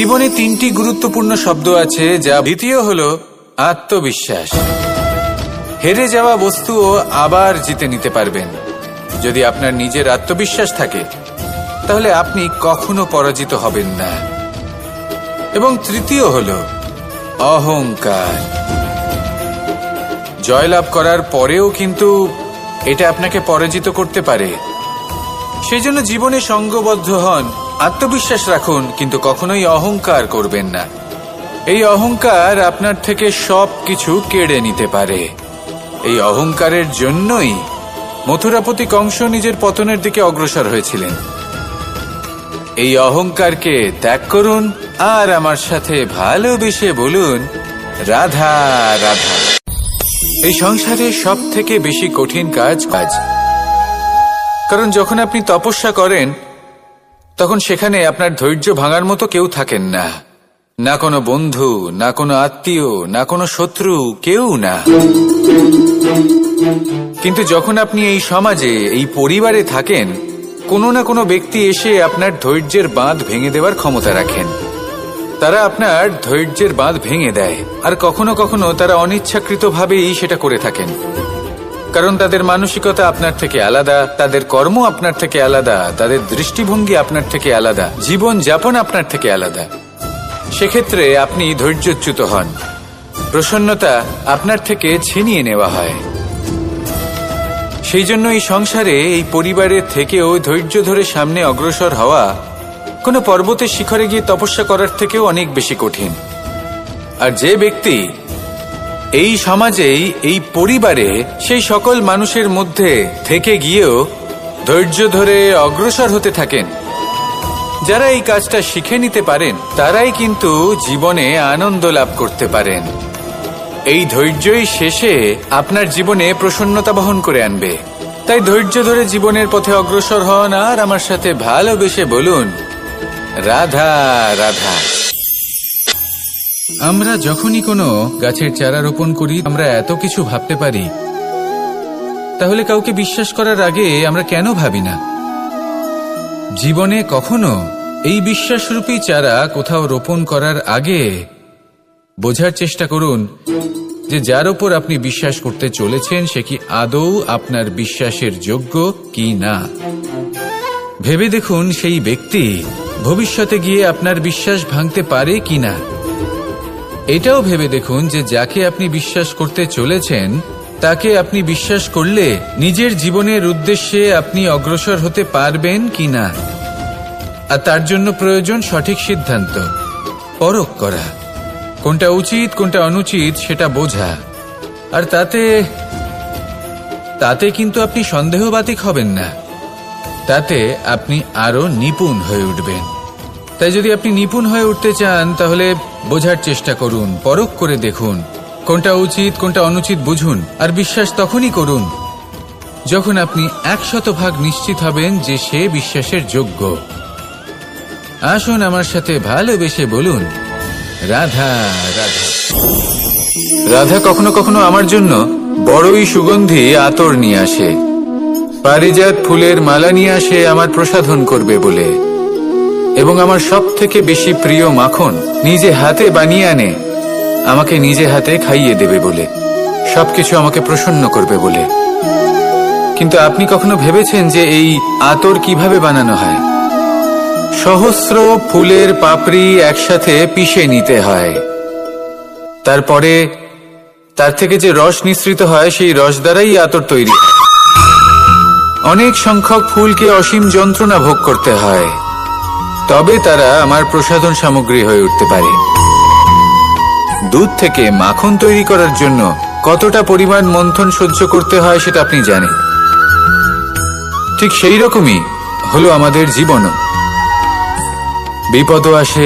জীবনে তিনটি গুরুত্বপূর্ণ শব্দ আছে, যা দ্বিতীয় হলো আত্মবিশ্বাস। হেরে যাওয়া বস্তুও আবার জিতে নিতে পারবেন যদি আপনার নিজের আত্মবিশ্বাস থাকে, তাহলে আপনি কখনো পরাজিত হবেন না। এবং তৃতীয় হলো অহংকার। জয়লাভ করার পরেও কিন্তু এটা আপনাকে পরাজিত করতে পারে। সেই জন্য জীবনে সঙ্গবদ্ধ হন, আত্মবিশ্বাস রাখুন, কিন্তু কখনোই অহংকার করবেন না। এই অহংকার আপনার থেকে সবকিছু কেড়ে নিতে পারে। এই অহংকারের জন্যই মথুরাপতি কংস নিজের পতনের দিকে অগ্রসর হয়েছিলেন। এই অহংকারকে ত্যাগ করুন আর আমার সাথে ভালোবেসে বলুন, রাধা রাধা। এই সংসারে সব থেকে বেশি কঠিন কাজ। কারণ যখন আপনি তপস্যা করেন, তখন সেখানে আপনার ধৈর্য ভাঙার মতো কেউ থাকেন না। না কোনো বন্ধু, না কোনো আত্মীয়, না কোনো শত্রু, কেউ না। কিন্তু যখন আপনি এই সমাজে, এই পরিবারে থাকেন, কোনো না কোনো ব্যক্তি এসে আপনার ধৈর্যের বাঁধ ভেঙে দেওয়ার ক্ষমতা রাখেন। তারা আপনার ধৈর্যের বাঁধ ভেঙে দেয়, আর কখনো কখনো তারা অনিচ্ছাকৃতভাবেই সেটা করে থাকেন। কারণ তাদের মানসিকতা আপনার থেকে আলাদা, তাদের কর্ম আপনার থেকে আলাদা, তাদের দৃষ্টিভঙ্গি আপনার থেকে আলাদা, জীবন যাপন আপনার থেকে আলাদা। সেক্ষেত্রে আপনি ধৈর্যচ্যুত হন, প্রসন্নতা আপনার থেকে ছিনিয়ে নেওয়া হয়। সেই জন্য এই সংসারে, এই পরিবারের থেকেও ধৈর্য ধরে সামনে অগ্রসর হওয়া কোনো পর্বতের শিখরে গিয়ে তপস্যা করার থেকেও অনেক বেশি কঠিন। আর যে ব্যক্তি এই সমাজেই, এই পরিবারে, সেই সকল মানুষের মধ্যে থেকে গিয়েও ধৈর্য ধরে অগ্রসর হতে থাকেন, যারা এই কাজটা শিখে নিতে পারেন, তারাই কিন্তু জীবনে আনন্দ লাভ করতে পারেন। এই ধৈর্যই শেষে আপনার জীবনে প্রসন্নতা বহন করে আনবে। তাই ধৈর্য ধরে জীবনের পথে অগ্রসর হন আর আমার সাথে ভালোবেসে বলুন, রাধা রাধা। আমরা যখনই কোনো গাছের চারা রোপণ করি, আমরা এত কিছু ভাবতে পারি। তাহলে কাউকে বিশ্বাস করার আগে আমরা কেন ভাবি না? জীবনে কখনো এই বিশ্বাসরূপী চারা কোথাও রোপণ করার আগে বোঝার চেষ্টা করুন যে যার উপর আপনি বিশ্বাস করতে চলেছেন, সে কি আদৌ আপনার বিশ্বাসের যোগ্য কি না। ভেবে দেখুন সেই ব্যক্তি ভবিষ্যতে গিয়ে আপনার বিশ্বাস ভাঙতে পারে কি না। এটাও ভেবে দেখুন যে যাকে আপনি বিশ্বাস করতে চলেছেন, তাকে আপনি বিশ্বাস করলে নিজের জীবনের উদ্দেশ্যে আপনি অগ্রসর হতে পারবেন কি না। আর তার জন্য প্রয়োজন সঠিক সিদ্ধান্ত, পরখ করা, কোনটা উচিত কোনটা অনুচিত সেটা বোঝা। আর তাতে কিন্তু আপনি সন্দেহবাতিক হবেন না, তাতে আপনি আরো নিপুণ হয়ে উঠবেন। তাই যদি আপনি নিপুণ হয়ে উঠতে চান, তাহলে বোঝার চেষ্টা করুন, পরখ করে দেখুন, কোনটা উচিত কোনটা অনুচিত বুঝুন। আর বিশ্বাস তখনই করুন যখন আপনি 100% নিশ্চিত হবেন যে সে বিশ্বাসের যোগ্য। আসুন আমার সাথে ভালোবেসে বলুন, রাধা রাধা। রাধা কখনো কখনো আমার জন্য বড়ই সুগন্ধি আতর নিয়ে আসে, পারিজাত ফুলের মালা নিয়ে আসে আমার প্রসাধন করবে বলে, এবং আমার সব থেকে বেশি প্রিয় মাখন নিজে হাতে বানিয়ে আনে আমাকে নিজে হাতে খাইয়ে দেবে বলে, সবকিছু আমাকে প্রসন্ন করবে বলে। কিন্তু আপনি কখনো ভেবেছেন যে এই আতর কিভাবে বানানো হয়? সহস্র ফুলের পাপড়ি একসাথে পিষে নিতে হয়, তারপরে তার থেকে যে রস নিঃসৃত হয়, সেই রস দ্বারাই আতর তৈরি হয়। অনেক সংখ্যক ফুলকে অসীম যন্ত্রণা ভোগ করতে হয়, তবে তারা আমার প্রসাধন সামগ্রী হয়ে উঠতে পারে। দুধ থেকে মাখন তৈরি করার জন্য কতটা পরিমাণ মন্থন সহ্য করতে হয় সেটা আপনি জানেন। ঠিক সেই রকমই হলো আমাদের জীবনও। বিপদও আসে,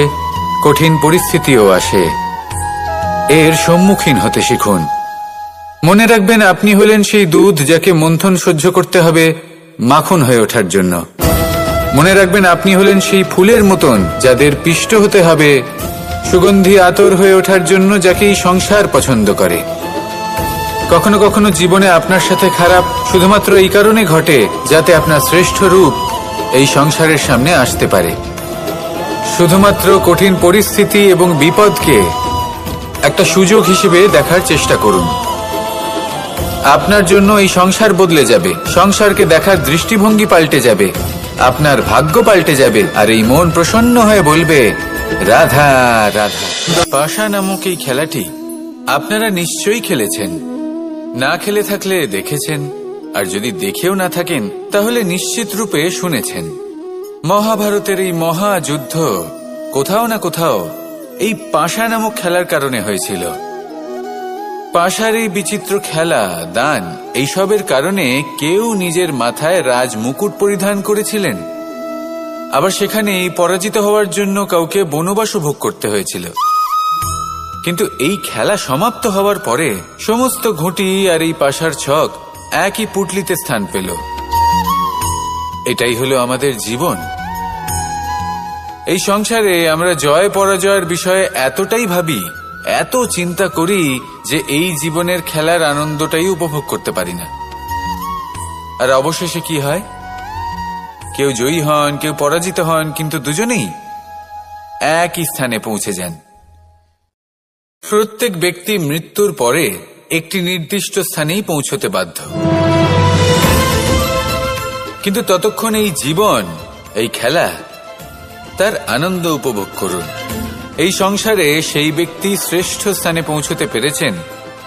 কঠিন পরিস্থিতিও আসে, এর সম্মুখীন হতে শিখুন। মনে রাখবেন, আপনি হলেন সেই দুধ যাকে মন্থন সহ্য করতে হবে মাখন হয়ে ওঠার জন্য। মনে রাখবেন, আপনি হলেন সেই ফুলের মতন যাদের পিষ্ট হতে হবে সুগন্ধি আতর হয়ে ওঠার জন্য, যাকে এই সংসার পছন্দ করে। কখনো কখনো জীবনে আপনার সাথে খারাপ শুধুমাত্র এই কারণে ঘটে যাতে আপনার শ্রেষ্ঠ রূপ এই সংসারের সামনে আসতে পারে। শুধুমাত্র কঠিন পরিস্থিতি এবং বিপদকে একটা সুযোগ হিসেবে দেখার চেষ্টা করুন। আপনার জন্য এই সংসার বদলে যাবে, সংসারকে দেখার দৃষ্টিভঙ্গি পাল্টে যাবে, আপনার ভাগ্য পাল্টে যাবে, আর এই মন প্রসন্ন হয়ে বলবে রাধা রাধা। পাশা নামক এই খেলাটি আপনারা নিশ্চয়ই খেলেছেন, না খেলে থাকলে দেখেছেন, আর যদি দেখেও না থাকেন তাহলে নিশ্চিত রূপে শুনেছেন। মহাভারতের এই মহাযুদ্ধ কোথাও না কোথাও এই পাশা নামক খেলার কারণে হয়েছিল। পাশার এই বিচিত্র খেলা, দান, এইসবের কারণে কেউ নিজের মাথায় রাজ মুকুট পরিধান করেছিলেন, আবার সেখানে পরাজিত হওয়ার জন্য কাউকে বনবাসও ভোগ করতে হয়েছিল। কিন্তু এই খেলা সমাপ্ত হওয়ার পরে সমস্ত ঘুঁটি আর এই পাশার ছক একই পুটলিতে স্থান পেল। এটাই হলো আমাদের জীবন। এই সংসারে আমরা জয় পরাজয়ের বিষয়ে এতটাই ভাবি, এত চিন্তা করি যে এই জীবনের খেলার আনন্দটাই উপভোগ করতে পারি না। আর অবশেষে কি হয়? কেউ জয়ী হন, কেউ পরাজিত হন, কিন্তু দুজনেই একই স্থানে পৌঁছে যান। প্রত্যেক ব্যক্তি মৃত্যুর পরে একটি নির্দিষ্ট স্থানেই পৌঁছতে বাধ্য, কিন্তু ততক্ষণ এই জীবন, এই খেলা, তার আনন্দ উপভোগ করুন। এই সংসারে সেই ব্যক্তি শ্রেষ্ঠ স্থানে পৌঁছতে পেরেছেন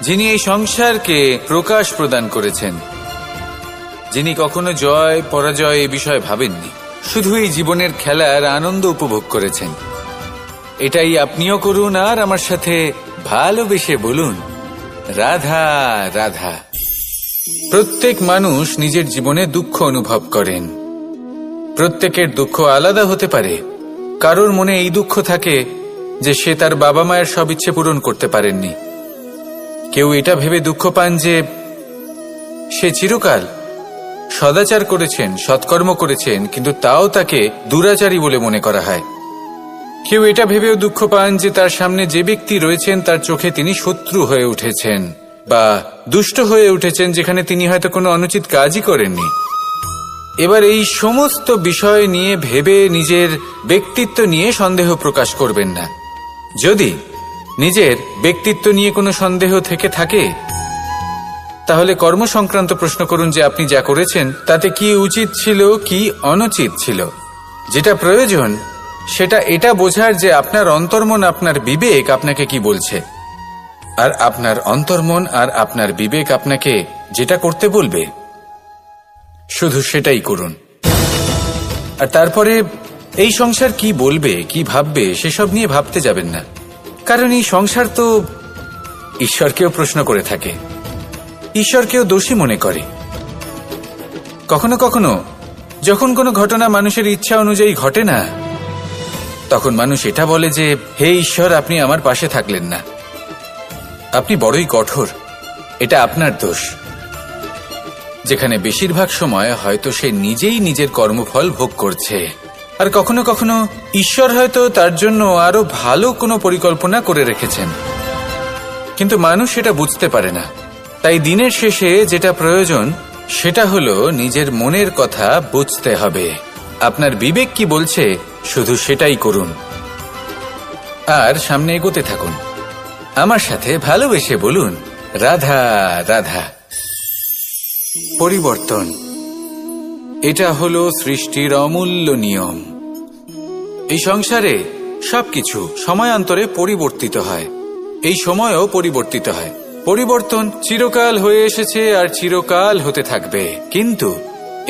যিনি এই সংসারকে প্রকাশ প্রদান করেছেন, যিনি কখনো জয় পরাজয় এ বিষয়ে ভাবেননি, শুধু এই জীবনের খেলার আনন্দ উপভোগ করেছেন। এটাই আপনিও করুন, আর আমার সাথে ভালোবেসে বলুন রাধা রাধা। প্রত্যেক মানুষ নিজের জীবনে দুঃখ অনুভব করেন। প্রত্যেকের দুঃখ আলাদা হতে পারে। কারোর মনে এই দুঃখ থাকে যে সে তার বাবা মায়ের সব ইচ্ছে পূরণ করতে পারেননি। কেউ এটা ভেবে দুঃখ পান যে সে চিরকাল সদাচার করেছেন, সৎকর্ম করেছেন, কিন্তু তাও তাকে দুরাচারী বলে মনে করা হয়। কেউ এটা ভেবেও দুঃখ পান যে তার সামনে যে ব্যক্তি রয়েছেন তার চোখে তিনি শত্রু হয়ে উঠেছেন বা দুষ্ট হয়ে উঠেছেন, যেখানে তিনি হয়তো কোনো অনুচিত কাজই করেননি। এবার এই সমস্ত বিষয় নিয়ে ভেবে নিজের ব্যক্তিত্ব নিয়ে সন্দেহ প্রকাশ করবেন না। যদি নিজের ব্যক্তিত্ব নিয়ে কোনো সন্দেহ থেকে থাকে তাহলে কর্ম সংক্রান্ত প্রশ্ন করুন যে আপনি যা করেছেন তাতে কি উচিত ছিল, কি অনুচিত ছিল। যেটা প্রয়োজন সেটা এটা বোঝার যে আপনার অন্তর্মন, আপনার বিবেক আপনাকে কি বলছে, আর আপনার অন্তর্মন আর আপনার বিবেক আপনাকে যেটা করতে বলবে শুধু সেটাই করুন। আর তারপরে এই সংসার কি বলবে, কি ভাববে সেসব নিয়ে ভাবতে যাবেন না, কারণ এই সংসার তো ঈশ্বরকেও প্রশ্ন করে থাকে, ঈশ্বরকেও দোষী মনে করে। কখনো কখনো যখন কোনো ঘটনা মানুষের ইচ্ছা অনুযায়ী ঘটে না, তখন মানুষ এটা বলে যে হে ঈশ্বর, আপনি আমার পাশে থাকলেন না, আপনি বড়ই কঠোর, এটা আপনার দোষ। যেখানে বেশিরভাগ সময় হয়তো সে নিজেই নিজের কর্মফল ভোগ করছে, আর কখনো কখনো ঈশ্বর হয়তো তার জন্য আরো ভালো কোনো পরিকল্পনা করে রেখেছেন, কিন্তু মানুষ এটা বুঝতে পারে না। তাই দিনের শেষে যেটা প্রয়োজন সেটা হলো নিজের মনের কথা বুঝতে হবে। আপনার বিবেক কি বলছে শুধু সেটাই করুন, আর সামনে এগোতে থাকুন। আমার সাথে ভালোবেসে বলুন রাধা রাধা। পরিবর্তন, এটা হলো সৃষ্টির অমূল্য নিয়ম। এই সংসারে সবকিছু সময়ান্তরে পরিবর্তিত হয়, এই সময়ও পরিবর্তিত হয়। পরিবর্তন চিরকাল হয়ে এসেছে আর চিরকাল হতে থাকবে, কিন্তু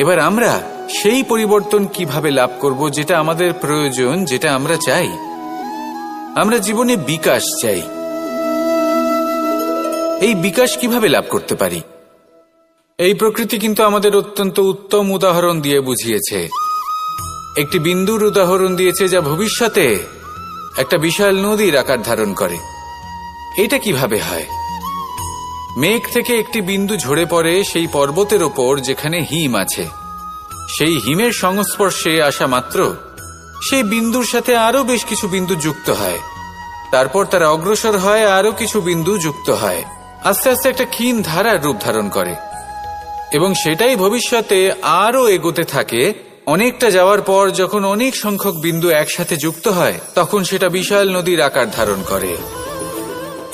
এবার আমরা সেই পরিবর্তন কিভাবে লাভ করব যেটা আমাদের প্রয়োজন, যেটা আমরা চাই। আমরা জীবনে বিকাশ চাই। এই বিকাশ কিভাবে লাভ করতে পারি? এই প্রকৃতি কিন্তু আমাদের অত্যন্ত উত্তম উদাহরণ দিয়ে বুঝিয়েছে। একটি বিন্দুর উদাহরণ দিয়েছে যা ভবিষ্যতে একটা বিশাল নদীর আকার ধারণ করে। এটা কিভাবে হয়? মেঘ থেকে একটি বিন্দু ঝরে পড়ে সেই পর্বতের ওপর যেখানে হিম আছে। সেই হিমের সংস্পর্শে আসা মাত্র সেই বিন্দুর সাথে আরো বেশ কিছু বিন্দু যুক্ত হয়, তারপর তারা অগ্রসর হয়, আরো কিছু বিন্দু যুক্ত হয়, আস্তে আস্তে একটা ক্ষীণ ধারার রূপ ধারণ করে, এবং সেটাই ভবিষ্যতে আরো এগোতে থাকে অনেকটা যাওয়ার পর যখন অনেক সংখ্যক বিন্দু একসাথে যুক্ত হয় তখন সেটা বিশাল নদীর আকার ধারণ করে।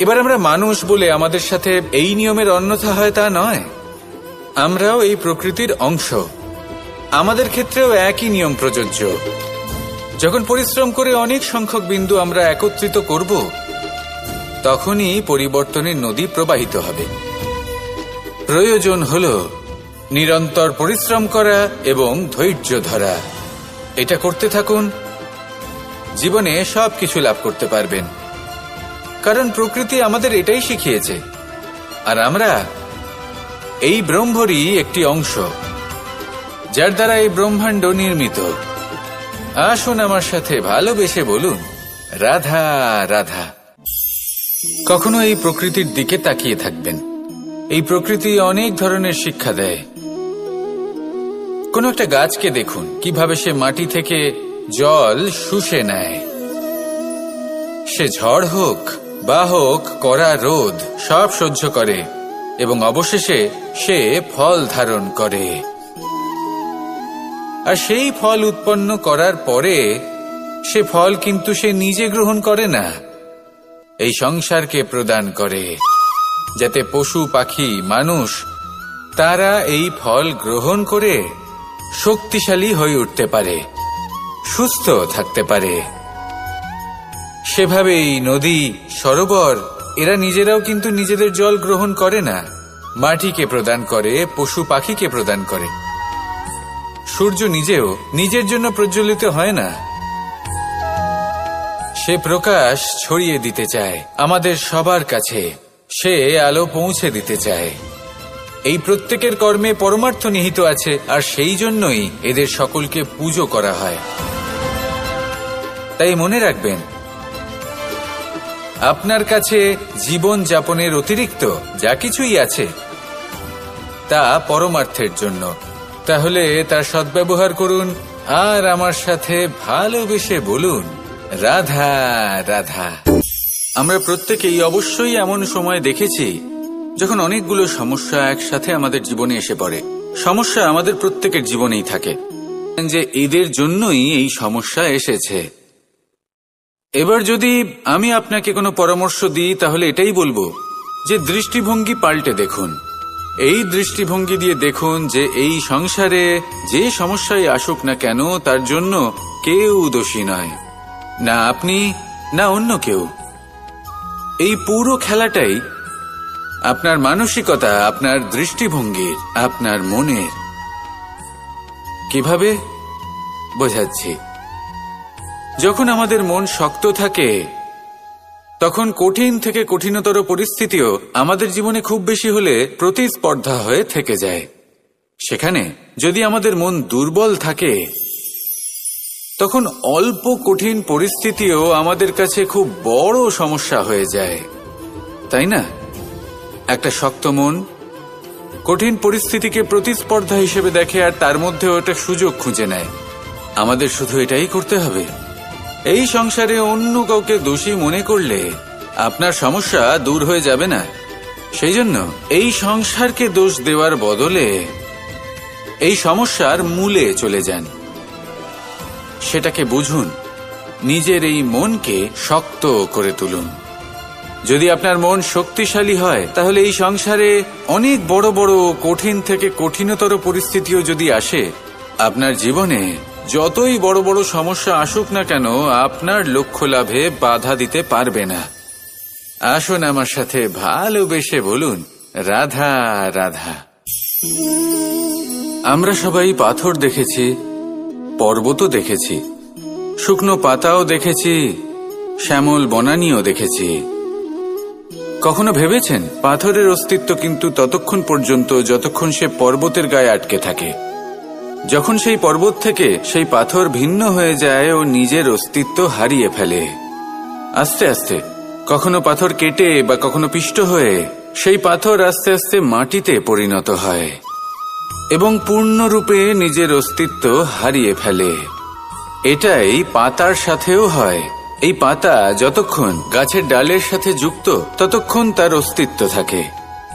এবার আমরা মানুষ বলে আমাদের সাথে এই নিয়মের অন্যথা হয় তা নয়। আমরাও এই প্রকৃতির অংশ, আমাদের ক্ষেত্রেও একই নিয়ম প্রযোজ্য। যখন পরিশ্রম করে অনেক সংখ্যক বিন্দু আমরা একত্রিত করব তখনই পরিবর্তনের নদী প্রবাহিত হবে। প্রয়োজন হল নিরন্তর পরিশ্রম করা এবং ধৈর্য ধরা। এটা করতে থাকুন, জীবনে সবকিছু লাভ করতে পারবেন। কারণ প্রকৃতি আমাদের এটাই শিখিয়েছে, আর আমরা এই ব্রহ্মরই একটি অংশ, যার দ্বারা এই ব্রহ্মাণ্ড নির্মিত। আসুন আমার সাথে ভালোবেসে বলুন, রাধা রাধা। কখনো এই প্রকৃতির দিকে তাকিয়ে থাকবেন। এই প্রকৃতি অনেক ধরনের শিক্ষা দেয়। কোনো একটা গাছকে দেখুন কিভাবে সে মাটি থেকে জল শুষে নেয়। সে ঝড় হোক বা হোক কড়া রোদ সব সহ্য করে এবং অবশেষে সে ফল ধারণ করে। আর সেই ফল উৎপন্ন করার পরে সে ফল কিন্তু সে নিজে গ্রহণ করে না, এই সংসারকে প্রদান করে, যাতে পশু পাখি মানুষ তারা এই ফল গ্রহণ করে শক্তিশালী হয়ে উঠতে পারে, সুস্থ থাকতে পারে। সেভাবেই নদী, সরোবর এরা নিজেরাও কিন্তু নিজেদের জল গ্রহণ করে না, মাটিকে প্রদান করে, পশু পাখিকে প্রদান করে। সূর্য নিজেও নিজের জন্য প্রজ্বলিত হয় না, সে প্রকাশ ছড়িয়ে দিতে চায় আমাদের সবার কাছে, সে আলো পৌঁছে দিতে চায়। এই প্রত্যেকের কর্মে পরমার্থ নিহিত আছে, আর সেই জন্যই এদের সকলকে পুজো করা হয়। তাই মনে রাখবেন, আপনার কাছে জীবন যাপনের অতিরিক্ত যা কিছুই আছে তা পরমার্থের জন্য। তাহলে তার সদ্ব্যবহার করুন আর আমার সাথে ভালোবেসে বলুন, রাধা রাধা। আমরা প্রত্যেকেই অবশ্যই এমন সময় দেখেছি যখন অনেকগুলো সমস্যা একসাথে আমাদের জীবনে এসে পড়ে। সমস্যা আমাদের প্রত্যেকের জীবনেই থাকে, যে এদের জন্যই এই সমস্যা এসেছে। এবার যদি আমি আপনাকে কোনো পরামর্শ দিই তাহলে এটাই বলবো যে দৃষ্টিভঙ্গি পাল্টে দেখুন। এই দৃষ্টিভঙ্গি দিয়ে দেখুন যে এই সংসারে যে সমস্যায় আসুক না কেন তার জন্য কেউ দোষী নয়, না আপনি না অন্য কেউ। এই পুরো খেলাটাই আপনার মানসিকতা, আপনার দৃষ্টিভঙ্গির, আপনার মনের। কিভাবে বোঝাচ্ছি? যখন আমাদের মন শক্ত থাকে তখন কঠিন থেকে কঠিনতর পরিস্থিতিও আমাদের জীবনে খুব বেশি হলে প্রতিস্পর্ধা হয়ে থেকে যায়। সেখানে যদি আমাদের মন দুর্বল থাকে তখন অল্প কঠিন পরিস্থিতিও আমাদের কাছে খুব বড় সমস্যা হয়ে যায়, তাই না? একটা শক্ত মন কঠিন পরিস্থিতিকে প্রতিস্পর্ধা হিসেবে দেখে আর তার মধ্যে ওটা সুযোগ খুঁজে নেয়। আমাদের শুধু এটাই করতে হবে। এই সংসারে অন্য কাউকে দোষী মনে করলে আপনার সমস্যা দূর হয়ে যাবে না। সেই জন্য এই সংসারকে দোষ দেওয়ার বদলে এই সমস্যার মূলে চলে যান, সেটাকে বুঝুন, নিজের এই মনকে শক্ত করে তুলুন। যদি আপনার মন শক্তিশালী হয় তাহলে এই সংসারে অনেক বড় বড় কঠিন থেকে কঠিনতর পরিস্থিতিও যদি আসে, আপনার জীবনে যতই বড় বড় সমস্যা আসুক না কেন আপনার লক্ষ্য লাভে বাধা দিতে পারবে না। আসুন আমার সাথে ভালোবেসে বলুন, রাধা রাধা। আমরা সবাই পাথর দেখেছি, পর্বতও দেখেছি, শুকনো পাতাও দেখেছি, শ্যামল বনানীও দেখেছি। কখনো ভেবেছেন পাথরের অস্তিত্ব কিন্তু ততক্ষণ পর্যন্ত যতক্ষণ সে পর্বতের গায়ে আটকে থাকে। যখন সেই পর্বত থেকে সেই পাথর ভিন্ন হয়ে যায় ও নিজের অস্তিত্ব হারিয়ে ফেলে। আস্তে আস্তে কখনো পাথর কেটে বা কখনো পিষ্ট হয়ে সেই পাথর আস্তে আস্তে মাটিতে পরিণত হয় এবং পূর্ণরূপে নিজের অস্তিত্ব হারিয়ে ফেলে। এটাই পাতার সাথেও হয়। এই পাতা যতক্ষণ গাছের ডালের সাথে যুক্ত ততক্ষণ তার অস্তিত্ব থাকে।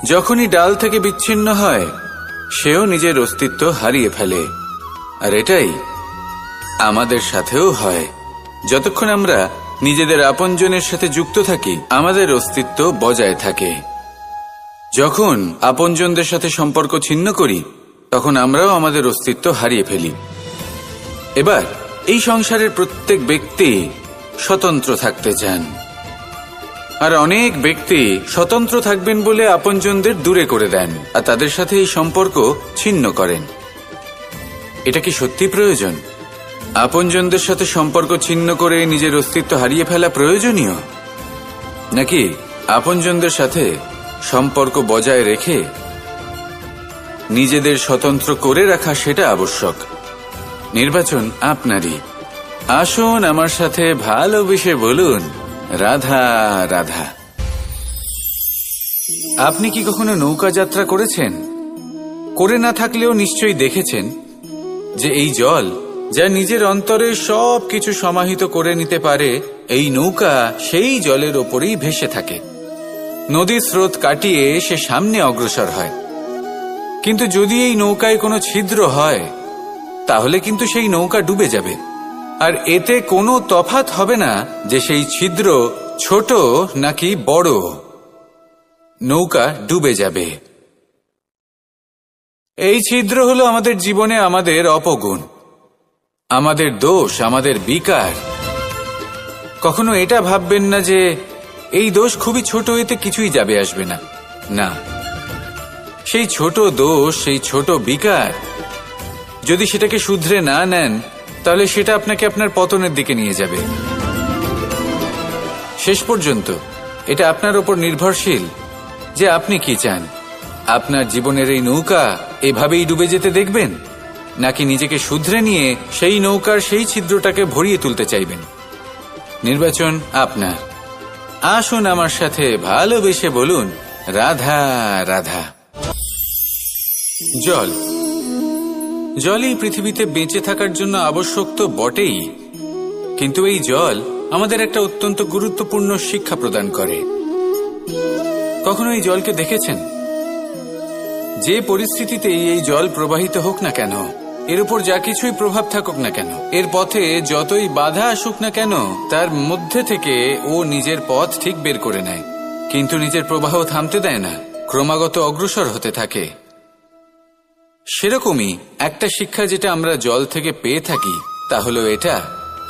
যখনই ডাল থেকে বিচ্ছিন্ন হয় সেও নিজের অস্তিত্ব হারিয়ে ফেলে। আর এটাই আমাদের সাথেও হয়। যতক্ষণ আমরা নিজেদের আপনজনের সাথে যুক্ত থাকি, আমাদের অস্তিত্ব বজায় থাকে। যখন আপনজনদের সাথে সম্পর্ক ছিন্ন করি, তখন আমরাও আমাদের অস্তিত্ব হারিয়ে ফেলি। এবার এই সংসারের প্রত্যেক ব্যক্তি স্বতন্ত্র থাকতে চান, আর অনেক ব্যক্তি স্বতন্ত্র থাকবেন বলে আপনজনদের দূরে করে দেন আর তাদের সাথে এই সম্পর্ক ছিন্ন করেন। এটা কি সত্যি প্রয়োজন? আপনজনদের সাথে সম্পর্ক ছিন্ন করে নিজের অস্তিত্ব হারিয়ে ফেলা প্রয়োজনীয়, নাকি আপনজনদের সাথে সম্পর্ক বজায় রেখে নিজেদের স্বতন্ত্র করে রাখা সেটা আবশ্যক? নির্বাচন আপনারই। আসুন আমার সাথে ভালোবেসে বলুন, রাধা রাধা। আপনি কি কখনো নৌকা যাত্রা করেছেন? করে না থাকলেও নিশ্চয়ই দেখেছেন যে এই জল, যা নিজের অন্তরে সব কিছু সমাহিত করে নিতে পারে, এই নৌকা সেই জলের ওপরেই ভেসে থাকে। নদীর স্রোত কাটিয়ে সে সামনে অগ্রসর হয়। কিন্তু যদি এই নৌকায় কোনো ছিদ্র হয়, তাহলে কিন্তু সেই নৌকা ডুবে যাবে। আর এতে কোনো তফাৎ হবে না যে সেই ছিদ্র ছোট নাকি বড়, নৌকা ডুবে যাবে। এই ছিদ্র হলো আমাদের জীবনে আমাদের অপগুণ, আমাদের দোষ, আমাদের বিকার। কখনো এটা ভাববেন না যে এই দোষ খুবই ছোট, এতে কিছুই যাবে আসবে না। না, সেই ছোট দোষ, সেই ছোট বিকার, যদি সেটাকে শুধরে না নেন, তাহলে সেটা আপনাকে আপনার পতনের দিকে নিয়ে যাবে। শেষ পর্যন্ত এটা আপনার উপর নির্ভরশীল যে আপনি কি চান। আপনার জীবনের এই নৌকা এভাবেই ডুবে যেতে দেখবেন, নাকি নিজেকে শুধরে নিয়ে সেই নৌকার সেই ছিদ্রটাকে ভরিয়ে তুলতে চাইবেন? নির্বাচন আপনার। আসুন আমার সাথে ভালোবেসে বলুন, রাধা রাধা। জল, জলই পৃথিবীতে বেঁচে থাকার জন্য আবশ্যক তো বটেই, কিন্তু এই জল আমাদের একটা অত্যন্ত গুরুত্বপূর্ণ শিক্ষা প্রদান করে। কখনো এই জলকে দেখেছেন? যে পরিস্থিতিতেই এই জল প্রবাহিত হোক না কেন, এর উপর যা কিছুই প্রভাব থাকুক না কেন, এর পথে যতই বাধা আসুক না কেন, তার মধ্যে থেকে ও নিজের পথ ঠিক বের করে নেয়, কিন্তু নিজের প্রবাহ থামতে দেয় না, ক্রমাগত অগ্রসর হতে থাকে। সেরকমই একটা শিক্ষা যেটা আমরা জল থেকে পেয়ে থাকি, তা হলো এটা: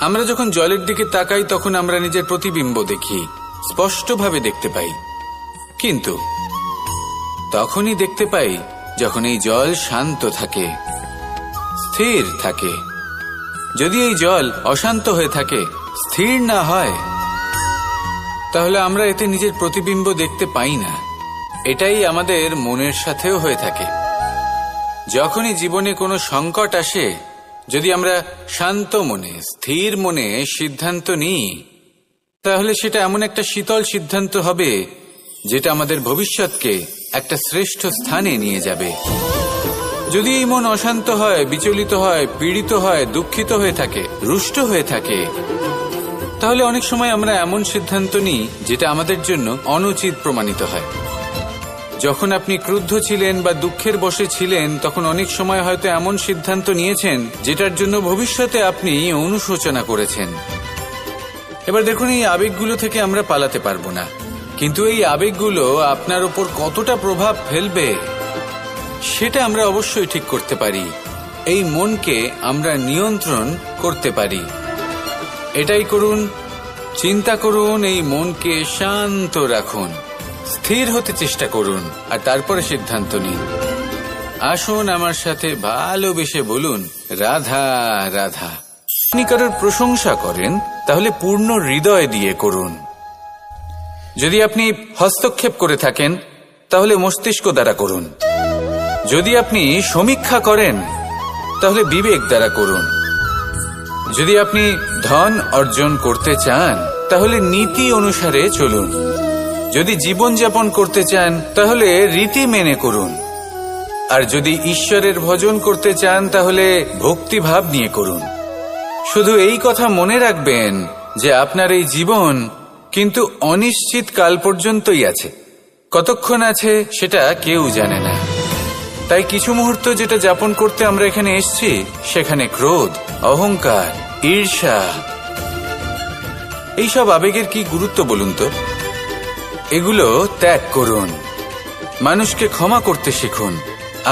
আমরা যখন জলের দিকে তাকাই, তখন আমরা নিজের প্রতিবিম্ব দেখি, স্পষ্টভাবে দেখতে পাই। কিন্তু তখনই দেখতে পাই যখন এই জল শান্ত থাকে, স্থির থাকে। যদি এই জল অশান্ত হয়ে থাকে, স্থির না হয়, তাহলে আমরা এতে নিজের প্রতিবিম্ব দেখতে পাই না। এটাই আমাদের মনের সাথেও হয়ে থাকে। যখনই জীবনে কোনো সংকট আসে, যদি আমরা শান্ত মনে, স্থির মনে সিদ্ধান্ত নিই, তাহলে সেটা এমন একটা শীতল সিদ্ধান্ত হবে যেটা আমাদের ভবিষ্যৎকে একটা শ্রেষ্ঠ স্থানে নিয়ে যাবে। যদি এই মন অশান্ত হয়, বিচলিত হয়, পীড়িত হয়, দুঃখিত হয়ে থাকে, রুষ্ট হয়ে থাকে, তাহলে অনেক সময় আমরা এমন সিদ্ধান্ত নিই যেটা আমাদের জন্য অনুচিত প্রমাণিত হয়। যখন আপনি ক্রুদ্ধ ছিলেন বা দুঃখের বশে ছিলেন, তখন অনেক সময় হয়তো এমন সিদ্ধান্ত নিয়েছেন যেটার জন্য ভবিষ্যতে আপনি অনুশোচনা করেছেন। এবার দেখুন, এই আবেগগুলো থেকে আমরা পালাতে পারবো না, কিন্তু এই আবেগগুলো আপনার উপর কতটা প্রভাব ফেলবে সেটা আমরা অবশ্যই ঠিক করতে পারি। এই মনকে আমরা নিয়ন্ত্রণ করতে পারি। এটাই করুন, চিন্তা করুন, এই মনকে শান্ত রাখুন, স্থির হতে চেষ্টা করুন, আর তারপরে সিদ্ধান্ত নিন। আসুন আমার সাথে ভালোবেসে বলুন, রাধা রাধা। আপনি কারোর প্রশংসা করেন, তাহলে পূর্ণ হৃদয় দিয়ে করুন। যদি আপনি হস্তক্ষেপ করে থাকেন, তাহলে মস্তিষ্ক দ্বারা করুন। যদি আপনি সমীক্ষা করেন, তাহলে বিবেক দ্বারা করুন। যদি আপনি ধন অর্জন করতে চান, তাহলে নীতি অনুসারে চলুন। যদি জীবনযাপন করতে চান, তাহলে রীতি মেনে করুন। আর যদি ঈশ্বরের ভজন করতে চান, তাহলে ভক্তিভাব নিয়ে করুন। শুধু এই কথা মনে রাখবেন যে আপনার এই জীবন কিন্তু অনিশ্চিত কাল পর্যন্তই আছে। কতক্ষণ আছে সেটা কেউ জানে না। তাই কিছু মুহূর্ত যেটা যাপন করতে আমরা এখানে এসেছি, সেখানে ক্রোধ, অহংকার, ঈর্ষা, এইসব আবেগের কি গুরুত্ব বলুন তো? এগুলো ত্যাগ করুন। মানুষকে ক্ষমা করতে শিখুন।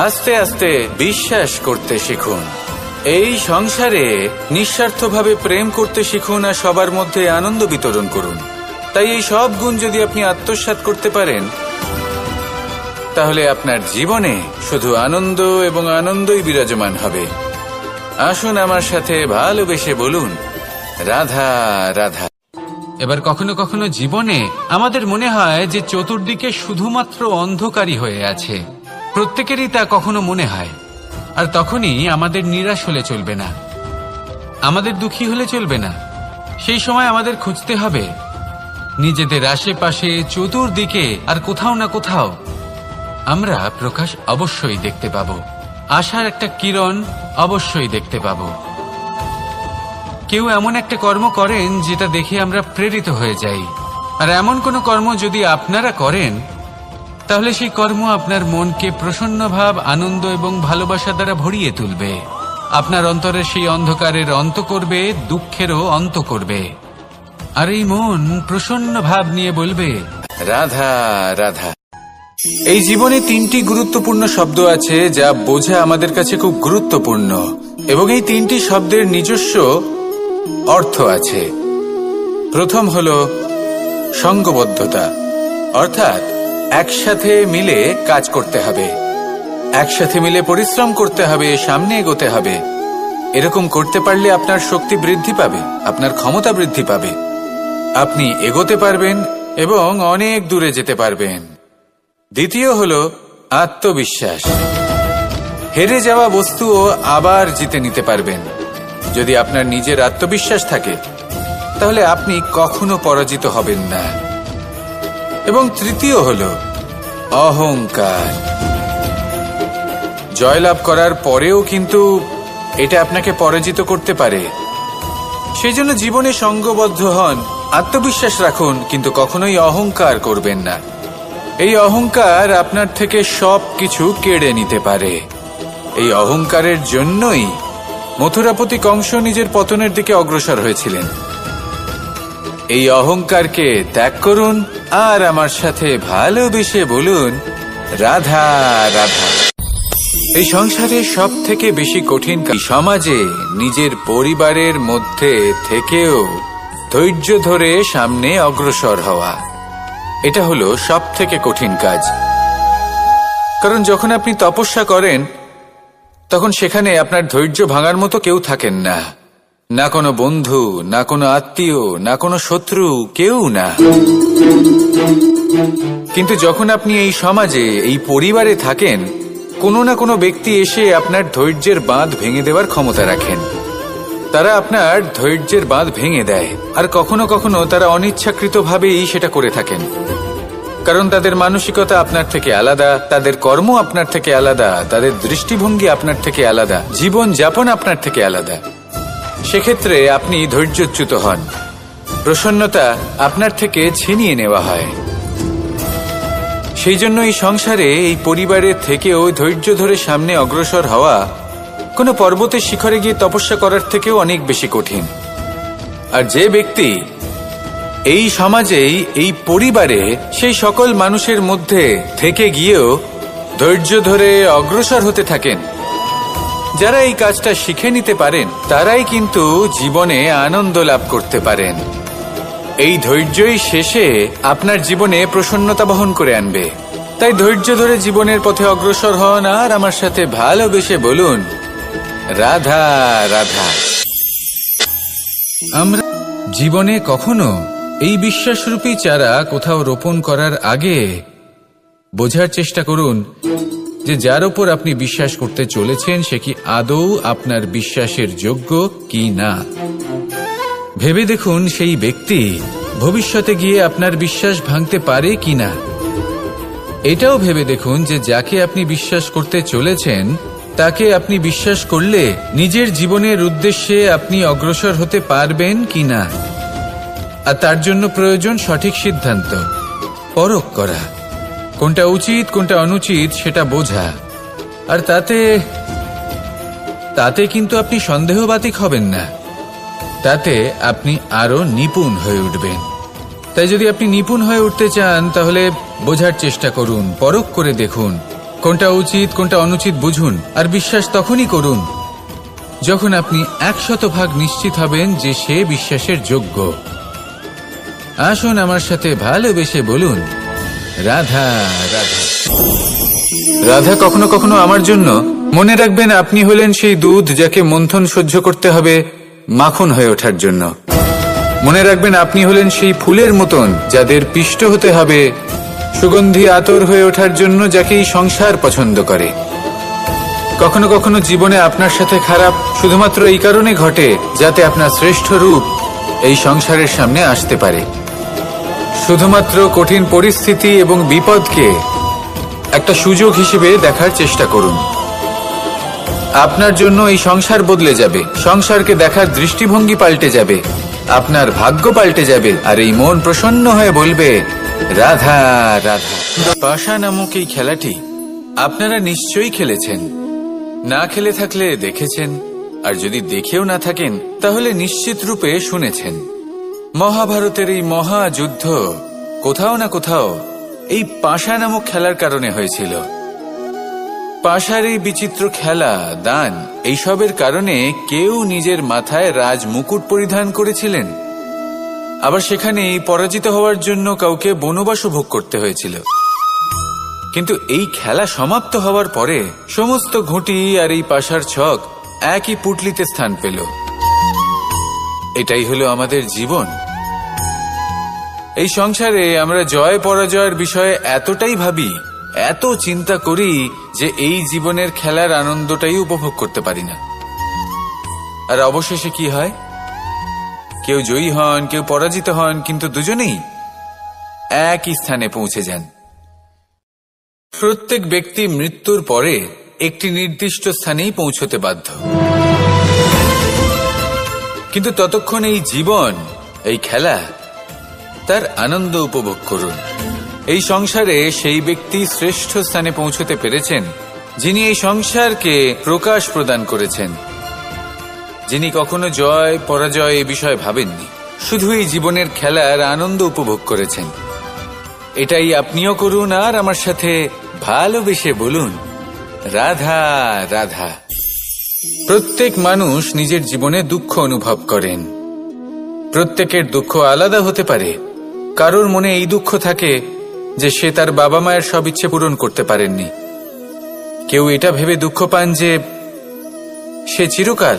আস্তে আস্তে বিশ্বাস করতে শিখুন। এই সংসারে নিঃস্বার্থভাবে প্রেম করতে শিখুন আর সবার মধ্যে আনন্দ বিতরণ করুন। তাই এই সব গুণ যদি আপনি আত্মসাৎ করতে পারেন, তাহলে আপনার জীবনে শুধু আনন্দ এবং আনন্দই বিরাজমান হবে। আসুন আমার সাথে ভালোবেসে বলুন, রাধা রাধা। এবার কখনো কখনো জীবনে আমাদের মনে হয় যে চতুর্দিকে শুধুমাত্র অন্ধকারই হয়ে আছে। প্রত্যেকেরই তা কখনো মনে হয়। আর তখনই আমাদের নিরাশ হলে চলবে না, আমাদের দুঃখী হলে চলবে না। সেই সময় আমাদের খুঁজতে হবে নিজেদের আশেপাশে, চতুর্দিকে আর কোথাও না কোথাও আমরা প্রকাশ অবশ্যই দেখতে পাবো। আশার একটা কিরণ অবশ্যই দেখতে পাবো। কেউ এমন একটা কর্ম করেন যেটা দেখে আমরা প্রেরিত হয়ে যাই। আর এমন কোনো কর্ম যদি আপনারা করেন, তাহলে সেই কর্ম আপনার মনকে প্রসন্ন ভাব, আনন্দ এবং ভালোবাসা দ্বারা ভরিয়ে তুলবে। আপনার অন্তরের সেই অন্ধকারের অন্ত করবে, দুঃখেরও অন্ত করবে। আর এই মন প্রসন্ন ভাব নিয়ে বলবে, রাধা রাধা। এই জীবনে তিনটি গুরুত্বপূর্ণ শব্দ আছে যা বোঝা আমাদের কাছে খুব গুরুত্বপূর্ণ, এবং এই তিনটি শব্দের নিজস্ব অর্থ আছে। প্রথম হলো সঙ্গবদ্ধতা, অর্থাৎ একসাথে মিলে কাজ করতে হবে, একসাথে মিলে পরিশ্রম করতে হবে, সামনে এগোতে হবে। এরকম করতে পারলে আপনার শক্তি বৃদ্ধি পাবে, আপনার ক্ষমতা বৃদ্ধি পাবে, আপনি এগোতে পারবেন এবং অনেক দূরে যেতে পারবেন। দ্বিতীয় হলো আত্মবিশ্বাস। হেরে যাওয়া বস্তুও আবার জিতে নিতে পারবেন। যদি আপনার নিজের আত্মবিশ্বাস থাকে, তাহলে আপনি কখনো পরাজিত হবেন না। এবং তৃতীয় হলো অহংকার। জয়লাভ করার পরেও কিন্তু এটা আপনাকে পরাজিত করতে পারে। সেই জন্য জীবনে সঙ্গবদ্ধ হন, আত্মবিশ্বাস রাখুন, কিন্তু কখনোই অহংকার করবেন না। এই অহংকার আপনার থেকে সবকিছু কেড়ে নিতে পারে। এই অহংকারের জন্যই মথুরাপতি কংস নিজের পতনের দিকে অগ্রসর হয়েছিলেন। এই অহংকারকে ত্যাগ করুন আর আমার সাথে ভালোবেসে বলুন, রাধা রাধা। এই সংসারে সব থেকে বেশি কঠিন সমাজে নিজের পরিবারের মধ্যে থেকেও ধৈর্য ধরে সামনে অগ্রসর হওয়া। এটা হলো সব থেকে কঠিন কাজ। কারণ যখন আপনি তপস্যা করেন, তখন সেখানে আপনার ধৈর্য ভাঙার মতো কেউ থাকেন না, না কোনো বন্ধু, না কোনো আত্মীয়, না কোনো শত্রু, কেউ না। কিন্তু যখন আপনি এই সমাজে, এই পরিবারে থাকেন, কোনো না কোনো ব্যক্তি এসে আপনার ধৈর্যের বাঁধ ভেঙে দেওয়ার ক্ষমতা রাখেন। তারা আপনার ধৈর্যের বাঁধ ভেঙে দেয়, আর কখনো কখনো তারা অনিচ্ছাকৃতভাবেই সেটা করে থাকেন। কারণ তাদের মানসিকতা আপনার থেকে আলাদা, তাদের কর্ম আপনার থেকে আলাদা, তাদের দৃষ্টিভঙ্গি আপনার থেকে আলাদা, জীবন যাপন আপনার থেকে আলাদা। সেক্ষেত্রে আপনি ধৈর্যচ্যুত হন, প্রসন্নতা আপনার থেকে ছিনিয়ে নেওয়া হয়। সেই জন্য এই সংসারে, এই পরিবারের থেকেও ধৈর্য ধরে সামনে অগ্রসর হওয়া কোনো পর্বতের শিখরে গিয়ে তপস্যা করার থেকেও অনেক বেশি কঠিন। আর যে ব্যক্তি এই সমাজেই, এই পরিবারে, সেই সকল মানুষের মধ্যে থেকে গিয়েও ধৈর্য ধরে অগ্রসর হতে থাকেন, যারা এই কাজটা শিখে নিতে পারেন, তারাই কিন্তু জীবনে আনন্দ লাভ করতে পারেন। এই ধৈর্যই শেষে আপনার জীবনে প্রসন্নতা বহন করে আনবে। তাই ধৈর্য ধরে জীবনের পথে অগ্রসর হন আর আমার সাথে ভালোবেসে বলুন, রাধা রাধা। আমরা জীবনে কখনো এই বিশ্বাসরূপী চারা কোথাও রোপণ করার আগে বোঝার চেষ্টা করুন যে যার উপর আপনি বিশ্বাস করতে চলেছেন সে কি আদৌ আপনার বিশ্বাসের যোগ্য কি না। ভেবে দেখুন সেই ব্যক্তি ভবিষ্যতে গিয়ে আপনার বিশ্বাস ভাঙতে পারে কিনা। এটাও ভেবে দেখুন যে যাকে আপনি বিশ্বাস করতে চলেছেন তাকে আপনি বিশ্বাস করলে নিজের জীবনের উদ্দেশ্যে আপনি অগ্রসর হতে পারবেন কিনা। আর তার জন্য প্রয়োজন সঠিক সিদ্ধান্ত, পরখ করা, কোনটা উচিত কোনটা অনুচিত সেটা বোঝা। আর তাতে কিন্তু আপনি সন্দেহবাতিক হবেন না, তাতে আপনি আরো নিপুণ হয়ে উঠবেন। তাই যদি আপনি নিপুণ হয়ে উঠতে চান তাহলে বোঝার চেষ্টা করুন, পরখ করে দেখুন, কোনটা উচিত কোনটা অনুচিত বুঝুন, আর বিশ্বাস তখনই করুন যখন আপনি 100% নিশ্চিত হবেন যে সে বিশ্বাসের যোগ্য। আসুন আমার সাথে ভালোবেসে বলুন, রাধা রাধা। রাধা কখনো কখনো আমার জন্য, মনে রাখবেন আপনি হলেন সেই দুধ যাকে মন্থন সহ্য করতে হবে মাখন হয়ে ওঠার জন্য। মনে রাখবেন আপনি হলেন সেই ফুলের মতন যাদের পিষ্ট হতে হবে সুগন্ধি আতর হয়ে ওঠার জন্য, যাকে এই সংসার পছন্দ করে। কখনো কখনো জীবনে আপনার সাথে খারাপ শুধুমাত্র এই কারণে ঘটে যাতে আপনার শ্রেষ্ঠ রূপ এই সংসারের সামনে আসতে পারে। শুধুমাত্র কঠিন পরিস্থিতি এবং বিপদকে একটা সুযোগ হিসেবে দেখার চেষ্টা করুন। আপনার জন্য এই সংসার বদলে যাবে, সংসারকে দেখার দৃষ্টিভঙ্গি পাল্টে যাবে, আপনার ভাগ্য পাল্টে যাবে, আর এই মন প্রসন্ন হয়ে বলবে, রাধা রাধা। পাশা নামক এই খেলাটি আপনারা নিশ্চয়ই খেলেছেন, না খেলে থাকলে দেখেছেন, আর যদি দেখেও না থাকেন তাহলে নিশ্চিত রূপে শুনেছেন। মহাভারতের এই মহাযুদ্ধ কোথাও না কোথাও এই পাশা নামক খেলার কারণে হয়েছিল। পাশার এই বিচিত্র খেলা, দান, এইসবের কারণে কেউ নিজের মাথায় রাজ মুকুট পরিধান করেছিলেন, আবার সেখানে পরাজিত হওয়ার জন্য কাউকে বনবাসও ভোগ করতে হয়েছিল। কিন্তু এই খেলা সমাপ্ত হওয়ার পরে সমস্ত ঘুঁটি আর এই পাশার ছক একই পুটলিতে স্থান পেল। এটাই হলো আমাদের জীবন। এই সংসারে আমরা জয় পরাজয়ের বিষয়ে এতটাই ভাবি, এত চিন্তা করি যে এই জীবনের খেলার আনন্দটাই উপভোগ করতে পারি না। আর অবশেষে কি হয়? কেউ জয়ী হন, কেউ পরাজিত হন, কিন্তু দুজনেই একই স্থানে পৌঁছে যান। প্রত্যেক ব্যক্তি মৃত্যুর পরে একটি নির্দিষ্ট স্থানেই পৌঁছতে বাধ্য, কিন্তু ততক্ষণ এই জীবন, এই খেলা, তার আনন্দ উপভোগ করুন। এই সংসারে সেই ব্যক্তি শ্রেষ্ঠ স্থানে পৌঁছতে পেরেছেন যিনি এই সংসারকে প্রকাশ প্রদান করেছেন, যিনি কখনো জয় পরাজয় এ বিষয়ে ভাবেননি, শুধু এই জীবনের খেলার আনন্দ উপভোগ করেছেন। এটাই আপনিও করুন, আর আমার সাথে ভালোবেসে বলুন, রাধা রাধা। প্রত্যেক মানুষ নিজের জীবনে দুঃখ অনুভব করেন। প্রত্যেকের দুঃখ আলাদা হতে পারে। কারোর মনে এই দুঃখ থাকে যে সে তার বাবা মায়ের সব ইচ্ছে পূরণ করতে পারেননি। কেউ এটা ভেবে দুঃখ পান যে সে চিরকাল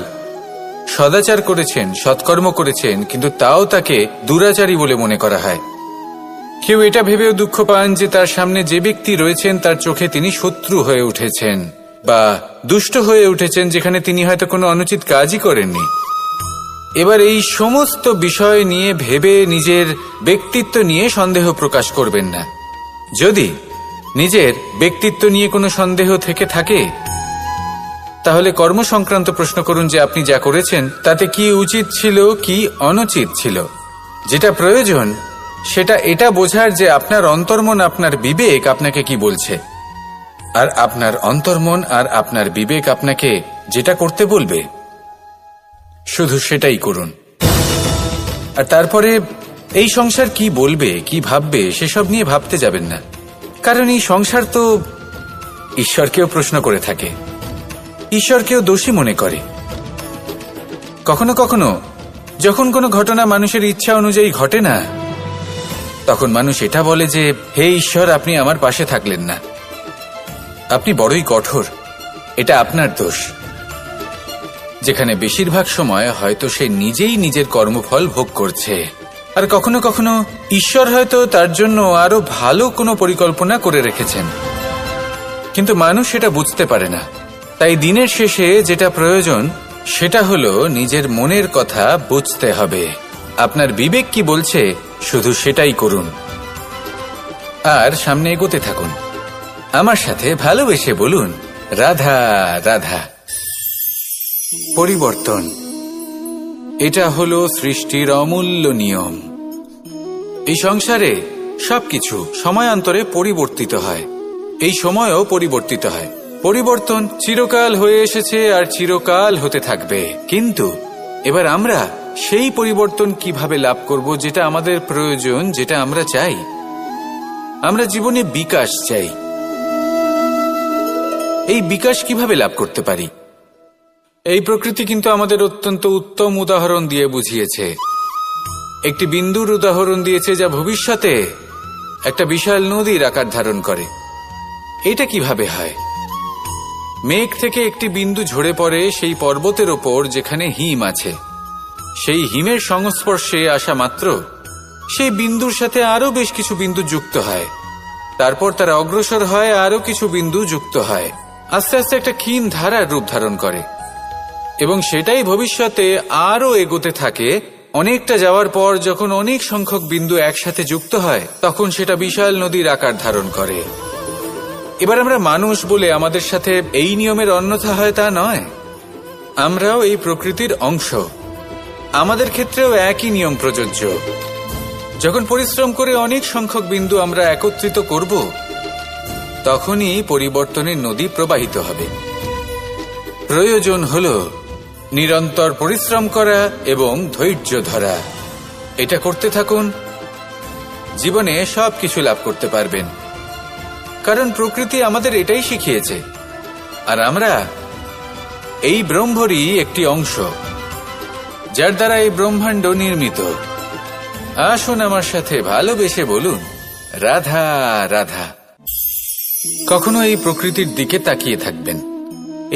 সদাচার করেছেন, সৎকর্ম করেছেন, কিন্তু তাও তাকে দুরাচারী বলে মনে করা হয়। কেউ এটা ভেবেও দুঃখ পান যে তার সামনে যে ব্যক্তি রয়েছেন তার চোখে তিনি শত্রু হয়ে উঠেছেন বা দুষ্ট হয়ে উঠেছেন, যেখানে তিনি হয়তো কোনো অনুচিত কাজই করেননি। এবার এই সমস্ত বিষয় নিয়ে ভেবে নিজের ব্যক্তিত্ব নিয়ে সন্দেহ প্রকাশ করবেন না। যদি নিজের ব্যক্তিত্ব নিয়ে কোনো সন্দেহ থেকে থাকে তাহলে কর্ম সংক্রান্ত প্রশ্ন করুন যে আপনি যা করেছেন তাতে কি উচিত ছিল, কি অনুচিত ছিল। যেটা প্রয়োজন সেটা এটা বোঝার যে আপনার অন্তর্মন, আপনার বিবেক আপনাকে কি বলছে, আর আপনার অন্তর্মন আর আপনার বিবেক আপনাকে যেটা করতে বলবে শুধু সেটাই করুন। আর তারপরে এই সংসার কি বলবে, কি ভাববে সেসব নিয়ে ভাবতে যাবেন না, কারণ এই সংসার তো ঈশ্বরকেও প্রশ্ন করে থাকে, ঈশ্বরকেও দোষী মনে করে। কখনো কখনো যখন কোনো ঘটনা মানুষের ইচ্ছা অনুযায়ী ঘটে না, তখন মানুষ এটা বলে যে হে ঈশ্বর, আপনি আমার পাশে থাকলেন না, আপনি বড়ই কঠোর, এটা আপনার দোষ। যেখানে বেশিরভাগ সময় হয়তো সে নিজেই নিজের কর্মফল ভোগ করছে, আর কখনো কখনো ঈশ্বর হয়তো তার জন্য আরো ভালো কোনো পরিকল্পনা করে রেখেছেন, কিন্তু মানুষ সেটা বুঝতে পারে না। তাই দিনের শেষে যেটা প্রয়োজন সেটা হলো নিজের মনের কথা বুঝতে হবে। আপনার বিবেক কি বলছে শুধু সেটাই করুন, আর সামনে এগোতে থাকুন। আমার সাথে ভালোবেসে বলুন, রাধা রাধা। পরিবর্তন, এটা হলো সৃষ্টির অমূল্য নিয়ম। এই সংসারে সবকিছু সময়ান্তরে পরিবর্তিত হয়, এই সময়ও পরিবর্তিত হয়। পরিবর্তন চিরকাল হয়ে এসেছে আর চিরকাল হতে থাকবে, কিন্তু এবার আমরা সেই পরিবর্তন কিভাবে লাভ করব যেটা আমাদের প্রয়োজন, যেটা আমরা চাই। আমরা জীবনে বিকাশ চাই। এই বিকাশ কিভাবে লাভ করতে পারি? এই প্রকৃতি কিন্তু আমাদের অত্যন্ত উত্তম উদাহরণ দিয়ে বুঝিয়েছে। একটি বিন্দুর উদাহরণ দিয়েছে যা ভবিষ্যতে একটা বিশাল নদীর আকার ধারণ করে। এটা কিভাবে হয়? মেঘ থেকে একটি বিন্দু ঝরে পড়ে সেই পর্বতের ওপর যেখানে হিম আছে। সেই হিমের সংস্পর্শে আসা মাত্র সেই বিন্দুর সাথে আরো বেশ কিছু বিন্দু যুক্ত হয়। তারপর তারা অগ্রসর হয়, আরো কিছু বিন্দু যুক্ত হয়, আস্তে আস্তে একটা ক্ষীণ ধারার রূপ ধারণ করে এবং সেটাই ভবিষ্যতে আরো এগোতে থাকে। অনেকটা যাওয়ার পর যখন অনেক সংখ্যক বিন্দু একসাথে যুক্ত হয় তখন সেটা বিশাল নদীর আকার ধারণ করে। এবার আমরা মানুষ বলে আমাদের সাথে এই নিয়মের অন্যথা হয় তা নয়। আমরাও এই প্রকৃতির অংশ। আমাদের ক্ষেত্রেও একই নিয়ম প্রযোজ্য। যখন পরিশ্রম করে অনেক সংখ্যক বিন্দু আমরা একত্রিত করব তখনই পরিবর্তনের নদী প্রবাহিত হবে। প্রয়োজন হল নিরন্তর পরিশ্রম করা এবং ধৈর্য ধরা। এটা করতে থাকুন, জীবনে সবকিছু লাভ করতে পারবেন। কারণ প্রকৃতি আমাদের এটাই শিখিয়েছে, আর আমরা এই ব্রহ্মরই একটি অংশ, যার দ্বারা এই ব্রহ্মাণ্ড নির্মিত। আসুন আমার সাথে ভালোবেসে বলুন, রাধা রাধা। কখনো এই প্রকৃতির দিকে তাকিয়ে থাকবেন।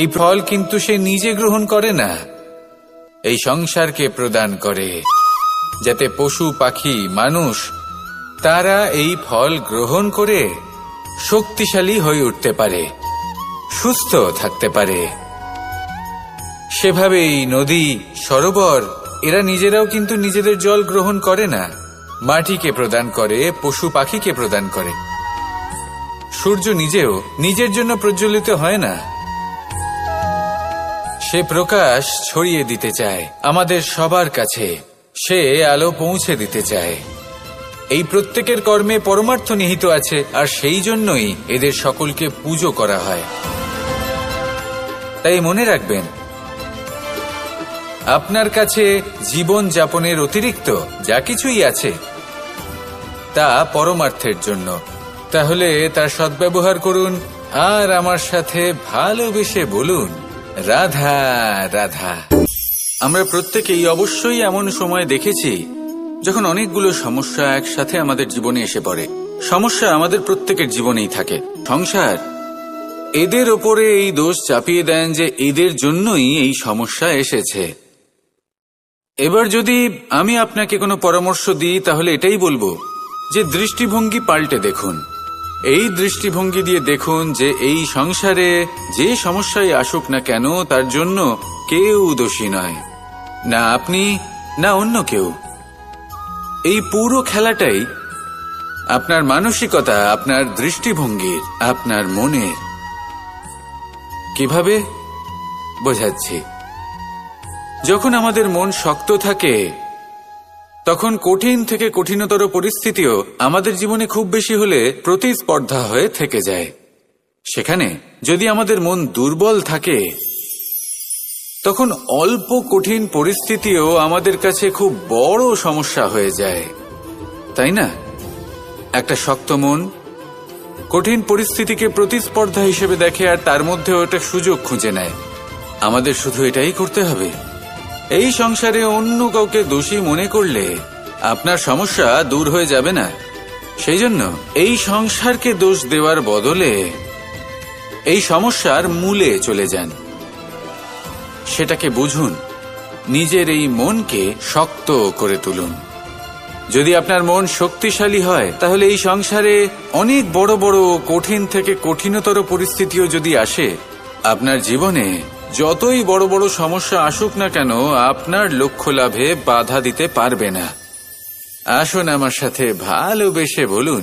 এই ফল কিন্তু সে নিজে গ্রহণ করে না, এই সংসারকে প্রদান করে, যাতে পশু পাখি মানুষ তারা এই ফল গ্রহণ করে শক্তিশালী হয়ে উঠতে পারে, সুস্থ থাকতে পারে। সেভাবেই নদী, সরোবর এরা নিজেরাও কিন্তু নিজেদের জল গ্রহণ করে না, মাটিকে প্রদান করে, পশু পাখিকে প্রদান করে। সূর্য নিজেও নিজের জন্য প্রজ্বলিত হয় না, সে প্রকাশ ছড়িয়ে দিতে চায় আমাদের সবার কাছে, সে আলো পৌঁছে দিতে চায়। এই প্রত্যেকের কর্মে পরমার্থ নিহিত আছে, আর সেই জন্যই এদের সকলকে পুজো করা হয়। তাই মনে রাখবেন, আপনার কাছে জীবন যাপনের অতিরিক্ত যা কিছুই আছে তা পরমার্থের জন্য। তাহলে তার সদ্ব্যবহার করুন আর আমার সাথে ভালোবেসে বলুন, রাধা রাধা। আমরা প্রত্যেকেই অবশ্যই এমন সময় দেখেছি যখন অনেকগুলো সমস্যা একসাথে আমাদের জীবনে এসে পড়ে। সমস্যা আমাদের প্রত্যেকের জীবনেই থাকে। সংসার এদের ওপরে এই দোষ চাপিয়ে দেন যে এদের জন্যই এই সমস্যা এসেছে। এবার যদি আমি আপনাকে কোনো পরামর্শ দিই তাহলে এটাই বলবো যে দৃষ্টিভঙ্গি পাল্টে দেখুন। এই দৃষ্টিভঙ্গি দিয়ে দেখুন যে এই সংসারে যে সমস্যায় আসুক না কেন তার জন্য কেউ দোষী নয়, না আপনি না অন্য কেউ। এই পুরো খেলাটাই আপনার মানসিকতা, আপনার দৃষ্টিভঙ্গির, আপনার মনের। কিভাবে বোঝাচ্ছি? যখন আমাদের মন শক্ত থাকে তখন কঠিন থেকে কঠিনতর পরিস্থিতিও আমাদের জীবনে খুব বেশি হলে প্রতিস্পর্ধা হয়ে থেকে যায়। সেখানে যদি আমাদের মন দুর্বল থাকে তখন অল্প কঠিন পরিস্থিতিও আমাদের কাছে খুব বড় সমস্যা হয়ে যায়, তাই না? একটা শক্ত মন কঠিন পরিস্থিতিকে প্রতিস্পর্ধা হিসেবে দেখে আর তার মধ্যে ওটা সুযোগ খুঁজে নেয়। আমাদের শুধু এটাই করতে হবে। এই সংসারে অন্য কাউকে দোষী মনে করলে আপনার সমস্যা দূর হয়ে যাবে না। সেই জন্য এই সংসারকে দোষ দেওয়ার বদলে এই সমস্যার মূলে চলে যান, সেটাকে বুঝুন, নিজের এই মনকে শক্ত করে তুলুন। যদি আপনার মন শক্তিশালী হয় তাহলে এই সংসারে অনেক বড় বড় কঠিন থেকে কঠিনতর পরিস্থিতিও যদি আসে, আপনার জীবনে যতই বড় বড় সমস্যা আসুক না কেন আপনার লক্ষ্য লাভে বাধা দিতে পারবে না। আসুন আমার সাথে ভালোবেসে বলুন,